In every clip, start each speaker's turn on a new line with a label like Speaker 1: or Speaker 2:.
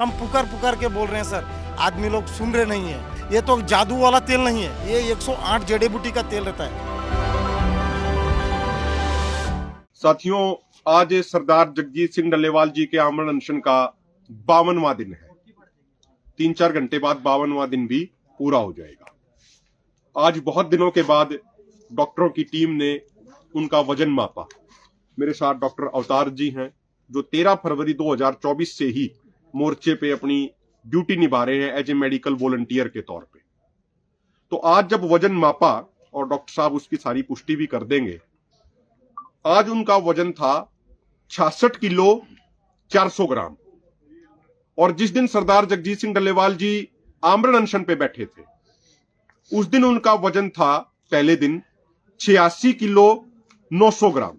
Speaker 1: हम पुकार पुकार के बोल रहे हैं सर, आदमी लोग सुन रहे नहीं है। ये तो जादू वाला तेल नहीं है, ये 108 जड़ी बूटी का तेल रहता है।
Speaker 2: साथियों, आज सरदार जगजीत सिंह डल्लेवाल जी के आमरण अनशन का 52वां दिन है। 3-4 घंटे बाद 52वां दिन भी पूरा हो जाएगा। आज बहुत दिनों के बाद डॉक्टरों की टीम ने उनका वजन मापा। मेरे साथ डॉक्टर अवतार जी हैं, जो 13 फरवरी 2024 से ही मोर्चे पे अपनी ड्यूटी निभा रहे हैं एज ए मेडिकल वॉलंटियर के तौर पे। तो आज जब वजन मापा, और डॉक्टर साहब उसकी सारी पुष्टि भी कर देंगे, आज उनका वजन था 66 किलो 400 ग्राम। और जिस दिन सरदार जगजीत सिंह डल्लेवाल जी आमरण अनशन पे बैठे थे, उस दिन उनका वजन था पहले दिन 86 किलो 900 ग्राम।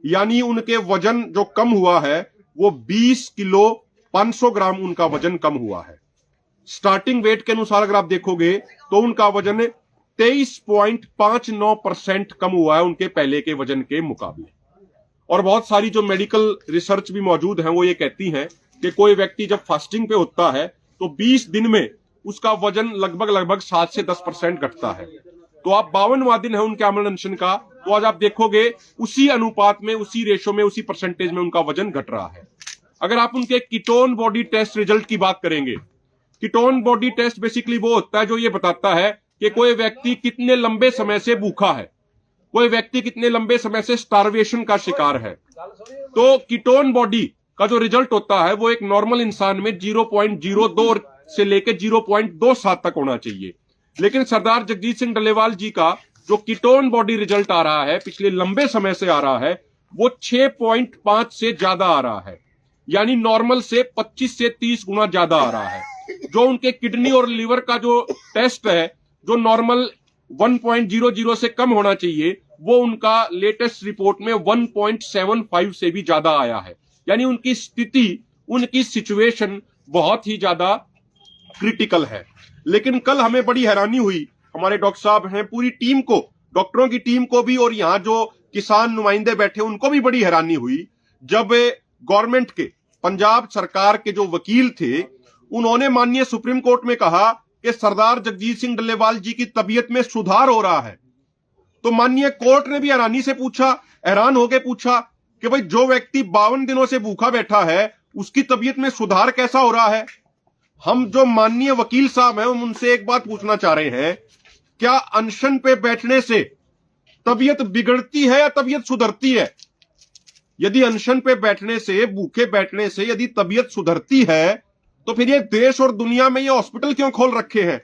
Speaker 2: यानी उनके वजन जो कम हुआ है वो 20 किलो 500 ग्राम उनका वजन कम हुआ है। स्टार्टिंग वेट के अनुसार अगर आप देखोगे तो उनका वजन 23.59% कम हुआ है उनके पहले के वजन के मुकाबले। और बहुत सारी जो मेडिकल रिसर्च भी मौजूद है वो ये कहती हैं कि कोई व्यक्ति जब फास्टिंग पे होता है तो 20 दिन में उसका वजन लगभग 7 से 10% घटता है। तो आप 52वां दिन है उनके आमरण अनशन का, तो आज आप देखोगे उसी अनुपात में, उसी रेशो में, उसी परसेंटेज में उनका वजन घट रहा है। अगर आप उनके कीटोन बॉडी टेस्ट रिजल्ट की बात करेंगे, कीटोन बॉडी टेस्ट बेसिकली वो होता है जो ये बताता है कि कोई व्यक्ति कितने लंबे समय से भूखा है, कोई व्यक्ति कितने लंबे समय से स्टारवेशन का शिकार है। तो कीटोन बॉडी का जो रिजल्ट होता है वो एक नॉर्मल इंसान में 0.02 से लेकर 0.27 तक होना चाहिए। लेकिन सरदार जगजीत सिंह डल्लेवाल जी का जो कीटोन बॉडी रिजल्ट आ रहा है, पिछले लंबे समय से आ रहा है, वो 6.5 से ज्यादा आ रहा है। यानी नॉर्मल से 25 से 30 गुना ज्यादा आ रहा है। जो उनके किडनी और लीवर का जो टेस्ट है, जो नॉर्मल 1.00 से कम होना चाहिए, वो उनका लेटेस्ट रिपोर्ट में 1.75 से भी ज्यादा आया है। यानी उनकी स्थिति, उनकी सिचुएशन बहुत ही ज्यादा क्रिटिकल है। लेकिन कल हमें बड़ी हैरानी हुई, हमारे डॉक्टर साहब हैं, पूरी टीम को, डॉक्टरों की टीम को भी, और यहां जो किसान नुमाइंदे बैठे उनको भी बड़ी हैरानी हुई जब गवर्नमेंट के, पंजाब सरकार के जो वकील थे, उन्होंने माननीय सुप्रीम कोर्ट में कहा कि सरदार जगजीत सिंह डल्लेवाल जी की तबीयत में सुधार हो रहा है। तो माननीय कोर्ट ने भी हैरानी से पूछा, हैरान होकर पूछा कि भाई जो व्यक्ति 52 दिनों से भूखा बैठा है उसकी तबीयत में सुधार कैसा हो रहा है। हम जो माननीय वकील साहब हैं हम उनसे एक बात पूछना चाह रहे हैं, क्या अनशन पे बैठने से तबीयत बिगड़ती है या तबीयत सुधरती है? यदि अनशन पे बैठने से, भूखे बैठने से यदि तबीयत सुधरती है तो फिर ये देश और दुनिया में ये हॉस्पिटल क्यों खोल रखे हैं?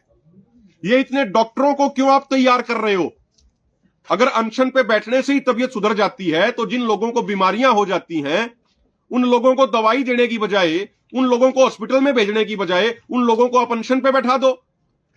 Speaker 2: ये इतने डॉक्टरों को क्यों आप तैयार कर रहे हो? अगर अनशन पे बैठने से ही तबीयत सुधर जाती है तो जिन लोगों को बीमारियां हो जाती हैं, उन लोगों को दवाई देने की बजाय, उन लोगों को हॉस्पिटल में भेजने की बजाय, उन लोगों को आप अनशन पे बैठा दो।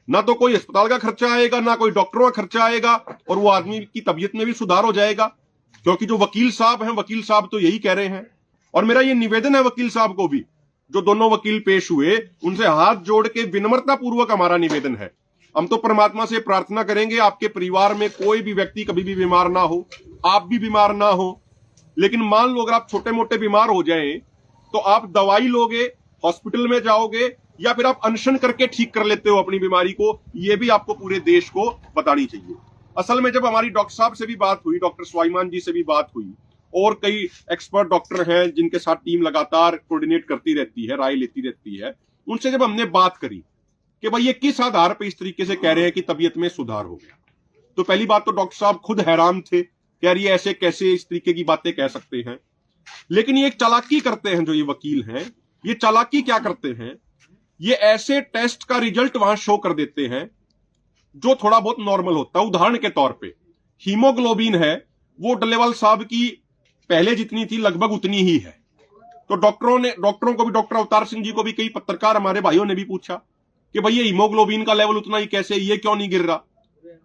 Speaker 2: ना तो कोई अस्पताल का खर्चा आएगा, ना कोई डॉक्टरों का खर्चा आएगा, और वो आदमी की तबीयत में भी सुधार हो जाएगा। क्योंकि जो वकील साहब हैं, वकील साहब तो यही कह रहे हैं। और मेरा ये निवेदन है वकील साहब को भी, जो दोनों वकील पेश हुए, उनसे हाथ जोड़ के विनम्रता पूर्वक हमारा निवेदन है, हम तो परमात्मा से प्रार्थना करेंगे आपके परिवार में कोई भी व्यक्ति कभी भी बीमार ना हो, आप भी बीमार ना हो। लेकिन मान लो अगर आप छोटे मोटे बीमार हो जाएं तो आप दवाई लोगे, हॉस्पिटल में जाओगे, या फिर आप अनशन करके ठीक कर लेते हो अपनी बीमारी को, ये भी आपको पूरे देश को बतानी चाहिए। असल में जब हमारी डॉक्टर साहब से भी बात हुई, डॉक्टर स्वाईमान जी से भी बात हुई, और कई एक्सपर्ट डॉक्टर हैं जिनके साथ टीम लगातार कोऑर्डिनेट करती रहती है, राय लेती रहती है, उनसे जब हमने बात करी कि भाई ये किस आधार पर इस तरीके से कह रहे हैं कि तबीयत में सुधार हो गया, तो पहली बात तो डॉक्टर साहब खुद हैरान थे कि यार ये ऐसे कैसे इस तरीके की बातें कह सकते हैं। लेकिन ये एक चालाकी करते हैं जो ये वकील हैं, ये चालाकी क्या करते हैं, ये ऐसे टेस्ट का रिजल्ट वहां शो कर देते हैं जो थोड़ा बहुत नॉर्मल होता है। उदाहरण के तौर पे हीमोग्लोबिन है, वो डल्लेवाल साहब की पहले जितनी थी लगभग उतनी ही है। तो डॉक्टरों को भी, डॉक्टर अवतार सिंह जी को भी, कई पत्रकार हमारे भाइयों ने भी पूछा कि भाई ये हीमोग्लोबिन का लेवल उतना ही कैसे, ये क्यों नहीं गिर रहा।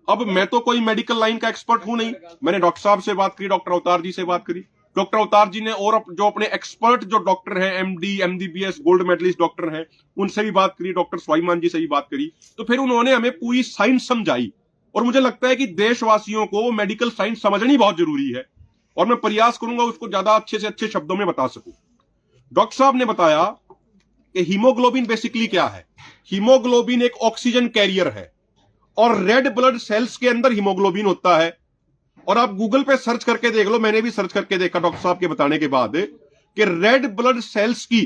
Speaker 2: अब मैं तो कोई मेडिकल लाइन का एक्सपर्ट हूं नहीं, मैंने डॉक्टर साहब से बात करी, डॉक्टर अवतार जी से बात करी, डॉक्टर अवतार जी ने और जो अपने एक्सपर्ट जो डॉक्टर हैं, MD, MBBS, gold medalist doctor हैं, उनसे भी बात करी, डॉक्टर स्वाईमान जी से भी बात करी। तो फिर उन्होंने हमें पूरी साइंस समझाई, और मुझे लगता है कि देशवासियों को मेडिकल साइंस समझनी बहुत जरूरी है, और मैं प्रयास करूंगा उसको ज्यादा अच्छे से अच्छे शब्दों में बता सकूं। डॉक्टर साहब ने बताया कि हीमोग्लोबिन बेसिकली क्या है। हीमोग्लोबिन एक ऑक्सीजन कैरियर है और रेड ब्लड सेल्स के अंदर हीमोग्लोबिन होता है। और आप गूगल पे सर्च करके देख लो, मैंने भी सर्च करके देखा डॉक्टर साहब के बताने के बाद, कि रेड ब्लड सेल्स की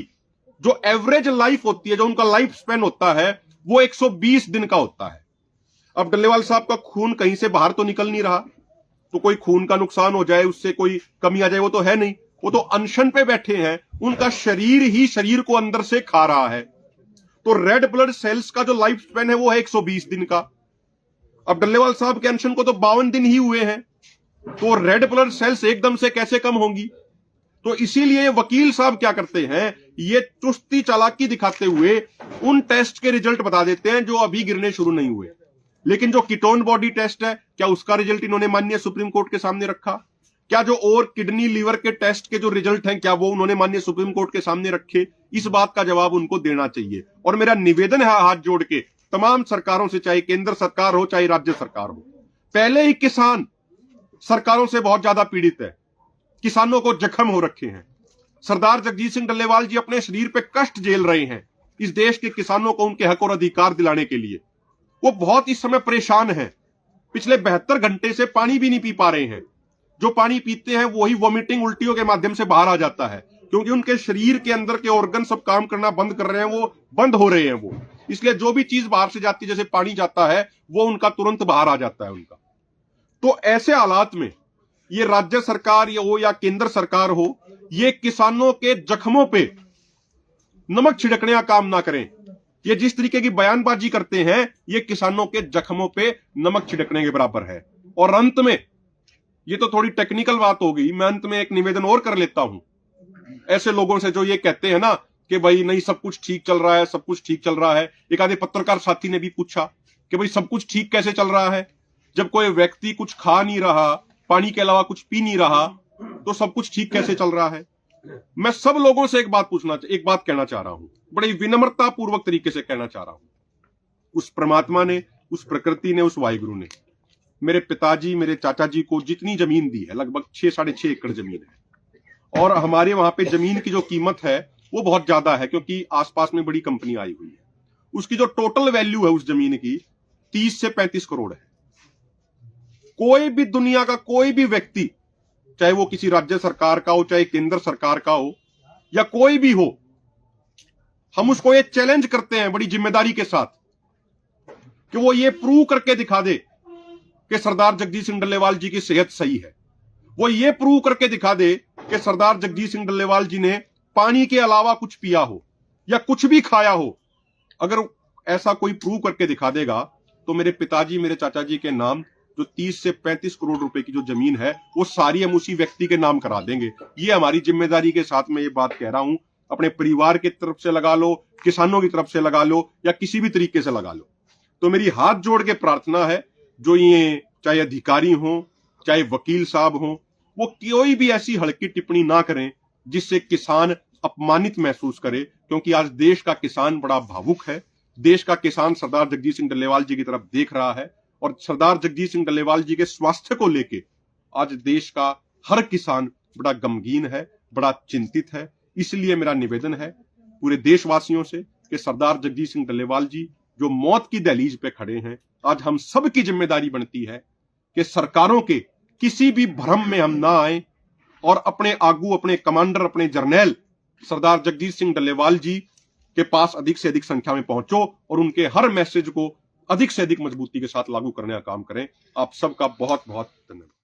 Speaker 2: जो एवरेज लाइफ होती है, जो उनका लाइफ स्पेन होता है, वो 120 दिन का होता है। अब डल्लेवाल साहब का खून कहीं से बाहर तो निकल नहीं रहा, तो कोई खून का नुकसान हो जाए, उससे कोई कमी आ जाए, वो तो है नहीं। वो तो अनशन पे बैठे हैं, उनका शरीर ही शरीर को अंदर से खा रहा है। तो रेड ब्लड सेल्स का जो लाइफ स्पेन है वो है 120 दिन का। अब डल्लेवाल साहब के अनशन को तो 52 दिन ही हुए हैं, तो रेड ब्लड सेल्स एकदम से कैसे कम होंगी। तो इसीलिए वकील साहब क्या करते हैं, ये चुस्ती चालाकी दिखाते हुए उन टेस्ट के रिजल्ट बता देते हैं जो अभी गिरने शुरू नहीं हुए। लेकिन जो कीटोन बॉडी टेस्ट है, क्या उसका रिजल्ट इन्होंने माननीय सुप्रीम कोर्ट के सामने रखा? क्या जो और किडनी लीवर के टेस्ट के जो रिजल्ट हैं, क्या वो उन्होंने माननीय सुप्रीम कोर्ट के सामने रखे? इस बात का जवाब उनको देना चाहिए। और मेरा निवेदन है हाथ जोड़ के तमाम सरकारों से, चाहे केंद्र सरकार हो चाहे राज्य सरकार हो, पहले ही किसान सरकारों से बहुत ज्यादा पीड़ित है, किसानों को जख्म हो रखे हैं। सरदार जगजीत सिंह डल्लेवाल जी अपने शरीर पे कष्ट झेल रहे हैं इस देश के किसानों को उनके हक और अधिकार दिलाने के लिए। वो बहुत इस समय परेशान हैं, पिछले 72 घंटे से पानी भी नहीं पी पा रहे हैं। जो पानी पीते हैं वही वॉमिटिंग उल्टियों के माध्यम से बाहर आ जाता है, क्योंकि उनके शरीर के अंदर के ऑर्गन सब काम करना बंद कर रहे हैं, वो बंद हो रहे हैं वो। इसलिए जो भी चीज बाहर से जाती है, जैसे पानी जाता है, वो उनका तुरंत बाहर आ जाता है उनका। तो ऐसे हालात में ये राज्य सरकार हो या केंद्र सरकार हो, ये किसानों के जख्मों पे नमक छिड़कने का काम ना करें। ये जिस तरीके की बयानबाजी करते हैं, ये किसानों के जख्मों पे नमक छिड़कने के बराबर है। और अंत में, ये तो थोड़ी टेक्निकल बात हो गई, मैं अंत में एक निवेदन और कर लेता हूं ऐसे लोगों से जो ये कहते हैं ना कि भाई नहीं सब कुछ ठीक चल रहा है, सब कुछ ठीक चल रहा है। एक आधे पत्रकार साथी ने भी पूछा कि भाई सब कुछ ठीक कैसे चल रहा है, जब कोई व्यक्ति कुछ खा नहीं रहा, पानी के अलावा कुछ पी नहीं रहा, तो सब कुछ ठीक कैसे चल रहा है। मैं सब लोगों से एक बात कहना चाह रहा हूं, बड़ी विनम्रता पूर्वक तरीके से कहना चाह रहा हूं। उस परमात्मा ने, उस प्रकृति ने, उस वाहिगुरु ने मेरे पिताजी, मेरे चाचा जी को जितनी जमीन दी है, लगभग 6-6.5 एकड़ जमीन है। और हमारे वहां पे जमीन की जो कीमत है वो बहुत ज्यादा है, क्योंकि आसपास में बड़ी कंपनी आई हुई है। उसकी जो टोटल वैल्यू है उस जमीन की 30 से 35 करोड़ है। कोई भी दुनिया का कोई भी व्यक्ति, चाहे वो किसी राज्य सरकार का हो, चाहे केंद्र सरकार का हो, या कोई भी हो, हम उसको ये चैलेंज करते हैं बड़ी जिम्मेदारी के साथ कि वो ये प्रूव करके दिखा दे कि सरदार जगजीत सिंह डल्लेवाल जी की सेहत सही है। वो ये प्रूव करके दिखा दे कि सरदार जगजीत सिंह डल्लेवाल जी ने पानी के अलावा कुछ पिया हो या कुछ भी खाया हो। अगर ऐसा कोई प्रूव करके दिखा देगा तो मेरे पिताजी, मेरे चाचा जी के नाम जो 30 से 35 करोड़ रुपए की जो जमीन है, वो सारी हम उसी व्यक्ति के नाम करा देंगे। ये हमारी जिम्मेदारी के साथ मैं ये बात कह रहा हूं। अपने परिवार की तरफ से लगा लो, किसानों की तरफ से लगा लो, या किसी भी तरीके से लगा लो। तो मेरी हाथ जोड़ के प्रार्थना है, जो ये चाहे अधिकारी हो चाहे वकील साहब हो, वो कोई भी ऐसी हल्की टिप्पणी ना करें जिससे किसान अपमानित महसूस करे, क्योंकि आज देश का किसान बड़ा भावुक है। देश का किसान सरदार जगजीत सिंह डल्लेवाल जी की तरफ देख रहा है, और सरदार जगजीत सिंह डल्लेवाल जी के स्वास्थ्य को लेके आज देश का हर किसान बड़ा गमगीन है, बड़ा चिंतित है। इसलिए मेरा निवेदन है पूरे देशवासियों से कि सरदार जगजीत सिंह डल्लेवाल जी जो मौत की दहलीज पे खड़े हैं, आज हम सब की जिम्मेदारी बनती है कि सरकारों के किसी भी भ्रम में हम ना आए और अपने आगू, अपने कमांडर, अपने जर्नैल सरदार जगजीत सिंह डल्लेवाल जी के पास अधिक से अधिक संख्या में पहुंचो और उनके हर मैसेज को अधिक से अधिक मजबूती के साथ लागू करने का काम करें। आप सबका बहुत बहुत धन्यवाद।